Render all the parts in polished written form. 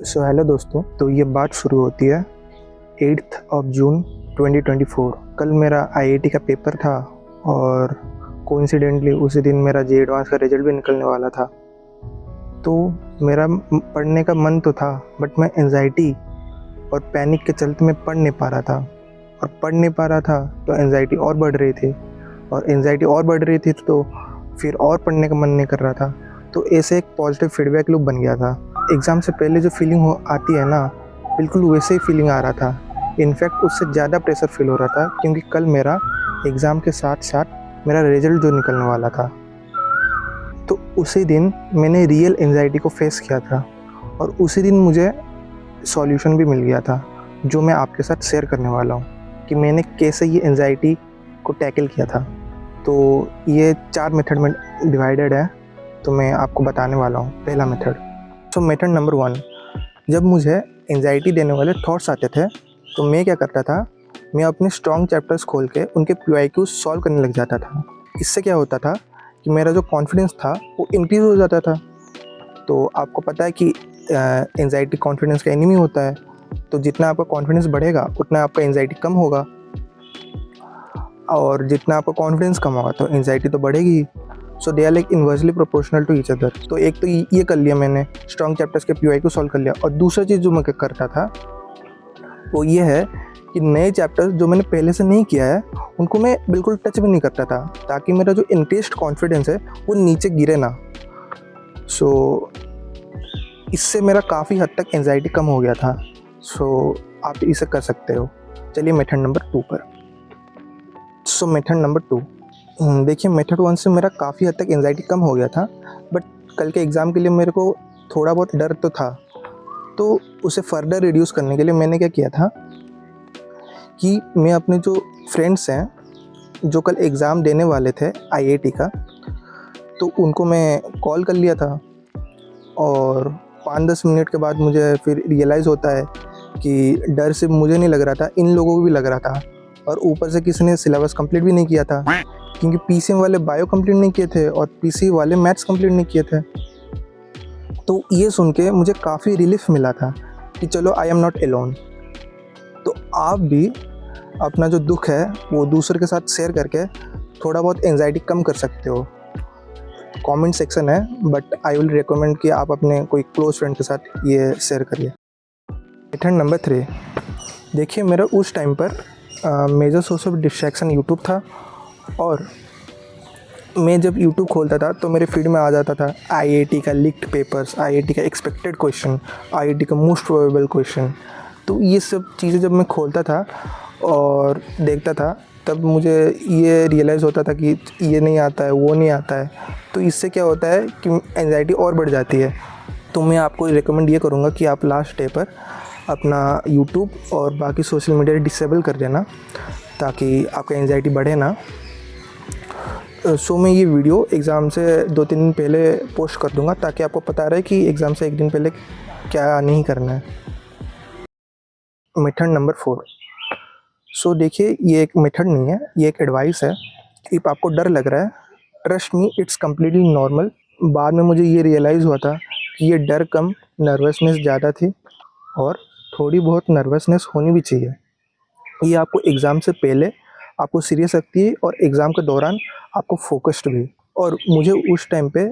So hello दोस्तों, तो ये बात शुरू होती है 8 जून 2024। कल मेरा आईआईटी का पेपर था और कोइंसिडेंटली उसी दिन मेरा जे एडवांस का रिजल्ट भी निकलने वाला था। तो मेरा पढ़ने का मन तो था, बट मैं एंजाइटी और पैनिक के चलते मैं पढ़ नहीं पा रहा था, और पढ़ नहीं पा रहा था तो एंजाइटी और बढ़ रही थी, और एंजाइटी और बढ़ रही थी तो फिर और पढ़ने का मन नहीं कर रहा था। तो ऐसे एक पॉजिटिव फीडबैक लूप बन गया था। एग्ज़ाम से पहले जो फीलिंग आती है ना, बिल्कुल वैसे ही फीलिंग आ रहा था। इनफैक्ट उससे ज़्यादा प्रेशर फील हो रहा था, क्योंकि कल मेरा एग्ज़ाम के साथ साथ मेरा रिजल्ट जो निकलने वाला था। तो उसी दिन मैंने रियल एंजाइटी को फेस किया था, और उसी दिन मुझे सॉल्यूशन भी मिल गया था, जो मैं आपके साथ शेयर करने वाला हूँ कि मैंने कैसे ये एंजाइटी को टैकल किया था। तो ये 4 मेथड में डिवाइडेड है, तो मैं आपको बताने वाला हूँ। पहला मेथड, तो मेथड नंबर 1, जब मुझे एंजाइटी देने वाले थॉट्स आते थे तो मैं क्या करता था, मैं अपने स्ट्रॉन्ग चैप्टर्स खोल के उनके PYQ सॉल्व करने लग जाता था। इससे क्या होता था कि मेरा जो कॉन्फिडेंस था वो इंक्रीज़ हो जाता था। तो आपको पता है कि एंजाइटी कॉन्फिडेंस का एनिमी होता है, तो जितना आपका कॉन्फिडेंस बढ़ेगा उतना आपका एंजाइटी कम होगा, और जितना आपका कॉन्फिडेंस कम होगा तो एंजाइटी तो बढ़ेगी। So they are like inversely proportional to each other. तो एक तो ये कर लिया मैंने, स्ट्रॉन्ग चैप्टर्स के PYQ सॉल्व कर लिया। और दूसरा चीज़ जो मैं करता था वो ये है कि नए चैप्टर्स जो मैंने पहले से नहीं किया है उनको मैं बिल्कुल टच भी नहीं करता था, ताकि मेरा जो इंक्रीज्ड कॉन्फिडेंस है वो नीचे गिरे ना। सो इससे मेरा काफ़ी हद तक एंजाइटी कम हो गया था। सो आप इसे कर सकते हो। चलिए मेथड नंबर 2 पर। सो मेथड नंबर 2, देखिए मेथड 1 से मेरा काफ़ी हद तक एंजाइटी कम हो गया था, बट कल के एग्ज़ाम के लिए मेरे को थोड़ा बहुत डर तो था। तो उसे फर्दर रिड्यूस करने के लिए मैंने क्या किया था कि मैं अपने जो फ्रेंड्स हैं जो कल एग्ज़ाम देने वाले थे आईआईटी का, तो उनको मैं कॉल कर लिया था। और 5-10 मिनट के बाद मुझे फिर रियलाइज़ होता है कि डर सिर्फ मुझे नहीं लग रहा था, इन लोगों को भी लग रहा था। और ऊपर से किसी ने सिलेबस कंप्लीट भी नहीं किया था, क्योंकि पीसीएम वाले बायो कंप्लीट नहीं किए थे और पीसी वाले मैथ्स कंप्लीट नहीं किए थे। तो ये सुन के मुझे काफ़ी रिलीफ मिला था कि चलो आई एम नॉट एलोन। तो आप भी अपना जो दुख है वो दूसरे के साथ शेयर करके थोड़ा बहुत एंजाइटी कम कर सकते हो। कमेंट सेक्शन है, बट आई विल रिकमेंड कि आप अपने कोई क्लोज फ्रेंड के साथ ये शेयर करिए। मेथड नंबर 3, देखिए मेरा उस टाइम पर major source of distraction YouTube था, और मैं जब यूट्यूब खोलता था तो मेरे फीड में आ जाता था आईआईटी का लीक्ड पेपर्स, आईआईटी का एक्सपेक्टेड क्वेश्चन, आईआईटी का मोस्ट प्रोबेबल क्वेश्चन। तो ये सब चीज़ें जब मैं खोलता था और देखता था, तब मुझे ये रियलाइज़ होता था कि ये नहीं आता है, वो नहीं आता है। तो इससे क्या होता है कि एंजाइटी और बढ़ जाती है। तो मैं आपको रिकमेंड ये करूँगा कि आप लास्ट डे पर अपना यूट्यूब और बाकी सोशल मीडिया डिसेबल कर देना, ताकि आपका एंजाइटी बढ़े ना। सो मैं ये वीडियो एग्ज़ाम से 2-3 दिन पहले पोस्ट कर दूँगा, ताकि आपको पता रहे कि एग्ज़ाम से 1 दिन पहले क्या नहीं करना है। मेथड नंबर 4, सो देखिए ये एक मेथड नहीं है, ये एक एडवाइस है। इफ़ आपको डर लग रहा है, trust me it's completely normal. बाद में मुझे ये रियलाइज़ हुआ था कि ये डर कम, नर्वसनेस ज़्यादा थी, और थोड़ी बहुत नर्वसनेस होनी भी चाहिए। ये आपको एग्ज़ाम से पहले आपको सीरियस रखती है, और एग्ज़ाम के दौरान आपको फोकस्ड भी। और मुझे उस टाइम पे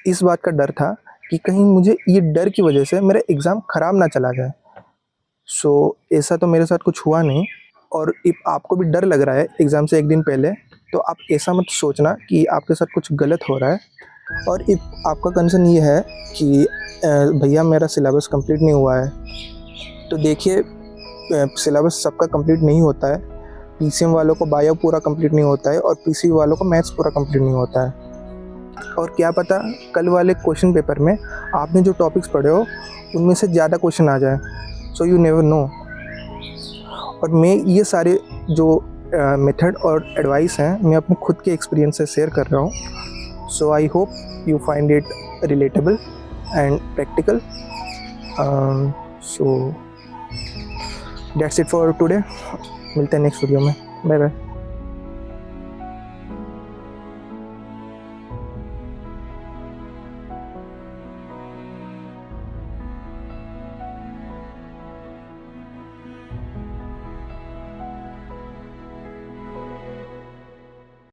इस बात का डर था कि कहीं मुझे ये डर की वजह से मेरा एग्ज़ाम ख़राब ना चला जाए। सो ऐसा तो मेरे साथ कुछ हुआ नहीं। और इफ़ आपको भी डर लग रहा है एग्ज़ाम से 1 दिन पहले, तो आप ऐसा मत सोचना कि आपके साथ कुछ गलत हो रहा है। और इफ़ आपका कंसर्न ये है कि भैया मेरा सिलेबस कंप्लीट नहीं हुआ है, तो देखिए सिलेबस सबका कंप्लीट नहीं होता है। पीसीएम वालों को बायो पूरा कंप्लीट नहीं होता है, और पीसी वालों को मैथ्स पूरा कंप्लीट नहीं होता है। और क्या पता कल वाले क्वेश्चन पेपर में आपने जो टॉपिक्स पढ़े हो उनमें से ज़्यादा क्वेश्चन आ जाए। So you never know. और मैं ये सारे जो मेथड और एडवाइस हैं, मैं अपने खुद के एक्सपीरियंस से शेयर कर रहा हूँ। So I hope you find it relatable and practical. So that's it for today. मिलते हैं नेक्स्ट वीडियो में। Bye bye.